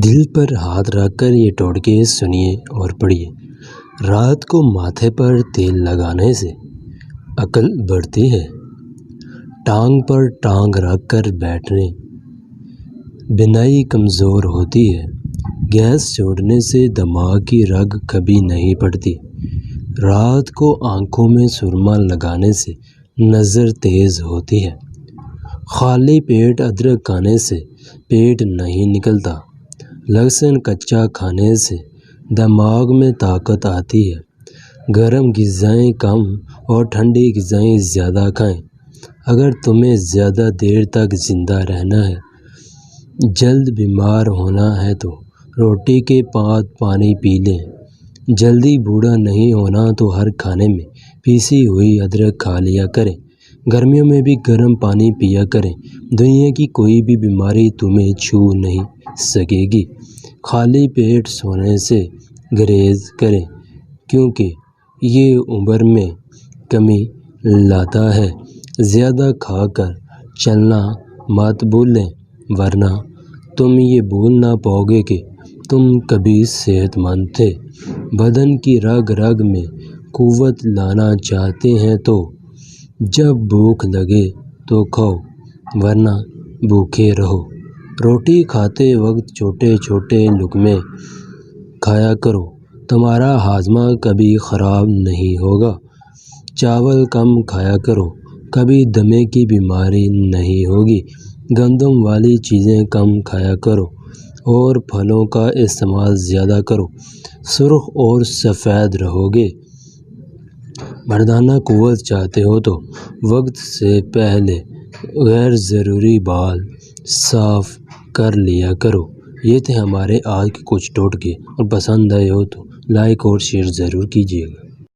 دل پر ہاتھ رکھ کر یہ ٹوٹکے سنیے اور پڑھیے۔ رات کو ماتھے پر تیل لگانے سے عقل بڑھتی ہے۔ ٹانگ پر ٹانگ رکھ کر بیٹھنے بینائی کمزور ہوتی ہے۔ گیس چھوڑنے سے دماغ کی رگ کبھی نہیں پڑتی۔ رات کو آنکھوں میں سرما لگانے سے نظر تیز ہوتی ہے۔ خالی پیٹ ادرک کھانے سے پیٹ نہیں نکلتا۔ لہسن کچا کھانے سے دماغ میں طاقت آتی ہے۔ گرم غذائیں کم اور ٹھنڈی غذائیں زیادہ کھائیں۔ اگر تمہیں زیادہ دیر تک زندہ رہنا ہے، جلد بیمار ہونا ہے تو روٹی کے بعد پانی پی لیں۔ جلدی بوڑھا نہیں ہونا تو ہر کھانے میں پیسی ہوئی ادرک کھا لیا کریں۔ گرمیوں میں بھی گرم پانی پیا کریں۔ دنیا کی کوئی بھی بیماری تمہیں چھو نہیں سکے گی۔ خالی پیٹ سونے سے گریز کریں کیونکہ یہ عمر میں کمی لاتا ہے۔ زیادہ کھا کر چلنا مت بھولیں ورنہ تم یہ بھول نہ پاؤ گے کہ تم کبھی صحت مند تھے۔ بدن کی رگ رگ میں قوت لانا چاہتے ہیں تو جب بھوک لگے تو کھاؤ ورنہ بھوکے رہو۔ روٹی کھاتے وقت چھوٹے چھوٹے لقمے کھایا کرو۔ تمہارا ہاضمہ کبھی خراب نہیں ہوگا۔ چاول کم کھایا کرو، کبھی دمے کی بیماری نہیں ہوگی۔ گندم والی چیزیں کم کھایا کرو اور پھلوں کا استعمال زیادہ کرو۔ سرخ اور سفید رہو گے۔ مردانہ قوت چاہتے ہو تو وقت سے پہلے غیر ضروری بال صاف کر لیا کرو۔ یہ تھے ہمارے آج کے کچھ ٹوٹکے، اور پسند آئے ہو تو لائک اور شیئر ضرور کیجیے گا۔